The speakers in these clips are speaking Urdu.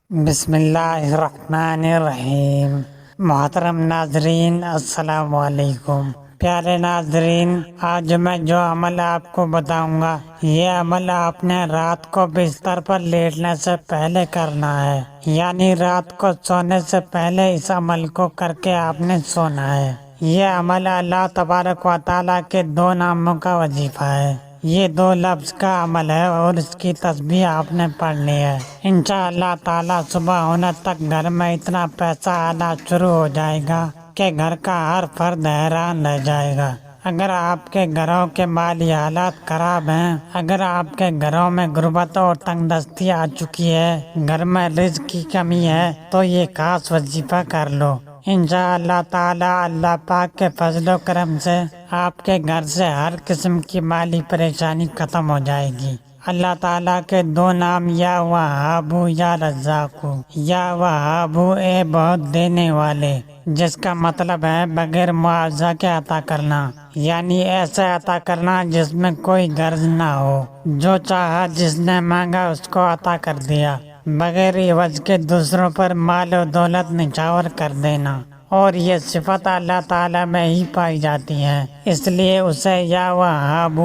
بسم اللہ الرحمن الرحیم۔ محترم ناظرین السلام علیکم۔ پیارے ناظرین، آج میں جو عمل آپ کو بتاؤں گا، یہ عمل آپ نے رات کو بستر پر لیٹنے سے پہلے کرنا ہے، یعنی رات کو سونے سے پہلے اس عمل کو کر کے آپ نے سونا ہے۔ یہ عمل اللہ تبارک و تعالیٰ کے 2 ناموں کا وظیفہ ہے۔ یہ 2 لفظ کا عمل ہے اور اس کی تسبیح آپ نے پڑھنی ہے۔ انشاءاللہ تعالیٰ صبح ہونے تک گھر میں اتنا پیسہ آنا شروع ہو جائے گا کہ گھر کا ہر فرد حیران رہ جائے گا۔ اگر آپ کے گھروں کے مالی حالات خراب ہیں، اگر آپ کے گھروں میں غربت اور تنگ دستی آ چکی ہے، گھر میں رزق کی کمی ہے، تو یہ خاص وظیفہ کر لو۔ انشاءاللہ تعالی اللہ پاک کے فضل و کرم سے آپ کے گھر سے ہر قسم کی مالی پریشانی ختم ہو جائے گی۔ اللہ تعالیٰ کے 2 نام یا وہاب یا رزاق۔ یا وہاب اے بہت دینے والے، جس کا مطلب ہے بغیر معاوضہ کے عطا کرنا، یعنی ایسے عطا کرنا جس میں کوئی غرض نہ ہو، جو چاہا جس نے مانگا اس کو عطا کر دیا، بغیر عوض کے دوسروں پر مال و دولت نچھاور کر دینا۔ اور یہ صفت اللہ تعالیٰ میں ہی پائی جاتی ہے، اس لیے اسے یا وہاب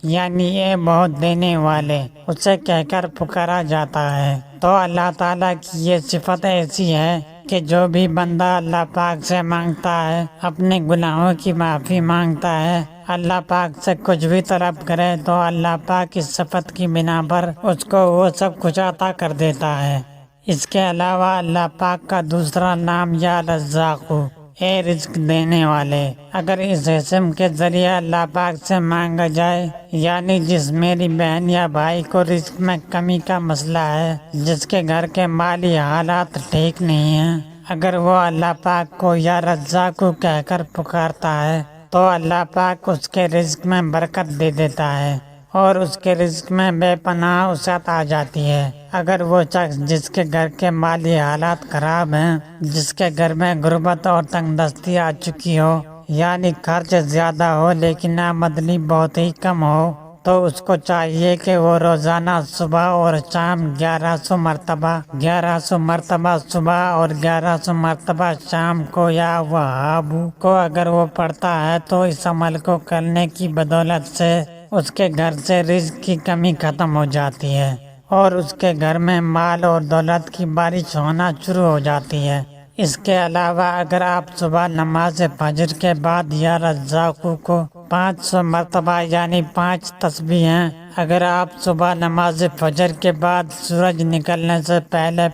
یعنی اے بہت دینے والے اسے کہہ کر پکارا جاتا ہے۔ تو اللہ تعالیٰ کی یہ صفت ایسی ہے کہ جو بھی بندہ اللہ پاک سے مانگتا ہے، اپنے گناہوں کی معافی مانگتا ہے، اللہ پاک سے کچھ بھی طلب کرے، تو اللہ پاک اس صفت کی بنا پر اس کو وہ سب کچھ عطا کر دیتا ہے۔ اس کے علاوہ اللہ پاک کا دوسرا نام یا رزاق، اے رزق دینے والے، اگر اس اسم کے ذریعے اللہ پاک سے مانگا جائے، یعنی جس میری بہن یا بھائی کو رزق میں کمی کا مسئلہ ہے، جس کے گھر کے مالی حالات ٹھیک نہیں ہیں، اگر وہ اللہ پاک کو یا رزاق کہہ کر پکارتا ہے، تو اللہ پاک اس کے رزق میں برکت دے دیتا ہے اور اس کے رزق میں بے پناہ وسعت آ جاتی ہے۔ اگر وہ شخص جس کے گھر کے مالی حالات خراب ہیں، جس کے گھر میں غربت اور تنگ دستی آ چکی ہو، یعنی خرچ زیادہ ہو لیکن آمدنی بہت ہی کم ہو، تو اس کو چاہیے کہ وہ روزانہ صبح اور شام 1100 مرتبہ صبح اور 1100 مرتبہ شام کو یا وہاب کو اگر وہ پڑھتا ہے، تو اس عمل کو کرنے کی بدولت سے اس کے گھر سے رزق کی کمی ختم ہو جاتی ہے اور اس کے گھر میں مال اور دولت کی بارش ہونا شروع ہو جاتی ہے۔ اس کے علاوہ اگر آپ صبح نماز فجر کے بعد یا رزاق کو 500 مرتبہ یعنی 5 تسبیحیں اگر آپ صبح نماز فجر کے بعد سورج نکلنے سے پہلے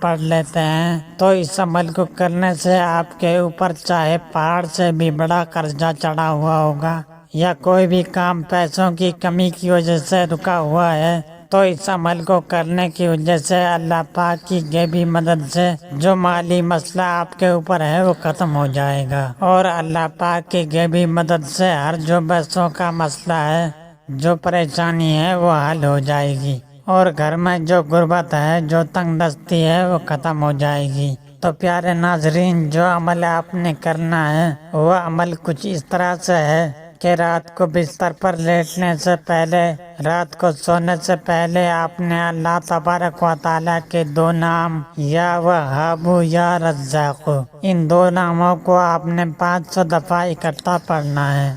پڑھ لیتے ہیں، تو اس عمل کو کرنے سے آپ کے اوپر چاہے پہاڑ سے بھی بڑا قرضہ چڑھا ہوا ہوگا یا کوئی بھی کام پیسوں کی کمی کی وجہ سے رکا ہوا ہے، تو اس عمل کو کرنے کی وجہ سے اللہ پاک کی غیبی مدد سے جو مالی مسئلہ آپ کے اوپر ہے وہ ختم ہو جائے گا، اور اللہ پاک کی غیبی مدد سے ہر جو پیسوں کا مسئلہ ہے، جو پریشانی ہے وہ حل ہو جائے گی، اور گھر میں جو غربت ہے، جو تنگ دستی ہے وہ ختم ہو جائے گی۔ تو پیارے ناظرین، جو عمل آپ نے کرنا ہے وہ عمل کچھ اس طرح سے ہے کہ رات کو بستر پر لیٹنے سے پہلے، رات کو سونے سے پہلے آپ نے اللہ تبارک و تعالیٰ کے 2 نام یا وہاب یا رزاق، ان 2 ناموں کو آپ نے 500 دفعہ اکٹھا پڑھنا ہے،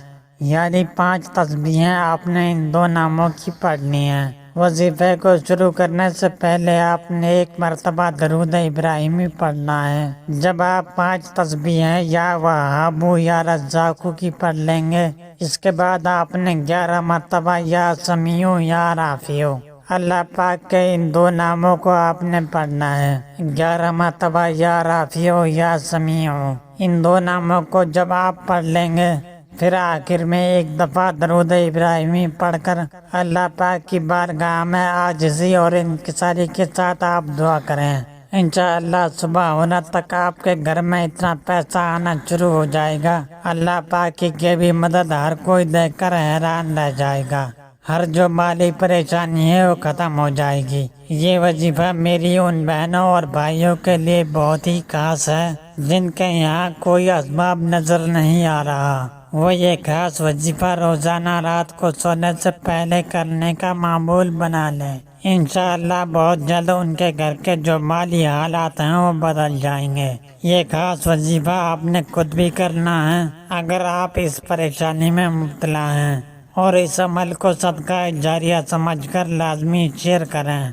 یعنی 5 تسبیحیں آپ نے ان 2 ناموں کی پڑھنی ہیں۔ وظیفے کو شروع کرنے سے پہلے آپ نے 1 مرتبہ درود ابراہیمی پڑھنا ہے۔ جب آپ 5 تسبیحیں یا وہاب یا رزاق کی پڑھ لیں گے، اس کے بعد آپ نے 11 مرتبہ یا سمیع یا رافع، اللہ پاک کے ان 2 ناموں کو آپ نے پڑھنا ہے۔ 11 مرتبہ یا رافع یا سمیع، ان 2 ناموں کو جب آپ پڑھ لیں گے، پھر آخر میں 1 دفعہ درود ابراہیمی پڑھ کر اللہ پاک کی بارگاہ میں عاجزی اور انکساری کے ساتھ آپ دعا کریں۔ انشاءاللہ صبح ہونے تک آپ کے گھر میں اتنا پیسہ آنا شروع ہو جائے گا، اللہ پاک کی غیبی مدد ہر کوئی دیکھ کر حیران رہ جائے گا، ہر جو مالی پریشانی ہے وہ ختم ہو جائے گی۔ یہ وظیفہ میری ان بہنوں اور بھائیوں کے لیے بہت ہی خاص ہے جن کے یہاں کوئی اسباب نظر نہیں آ رہا، وہ یہ خاص وظیفہ روزانہ رات کو سونے سے پہلے کرنے کا معمول بنا لیں۔ انشاءاللہ بہت جلد ان کے گھر کے جو مالی حالات ہیں وہ بدل جائیں گے۔ یہ خاص وظیفہ آپ نے خود بھی کرنا ہے اگر آپ اس پریشانی میں مبتلا ہیں، اور اس عمل کو صدقہ جاریہ سمجھ کر لازمی شیئر کریں۔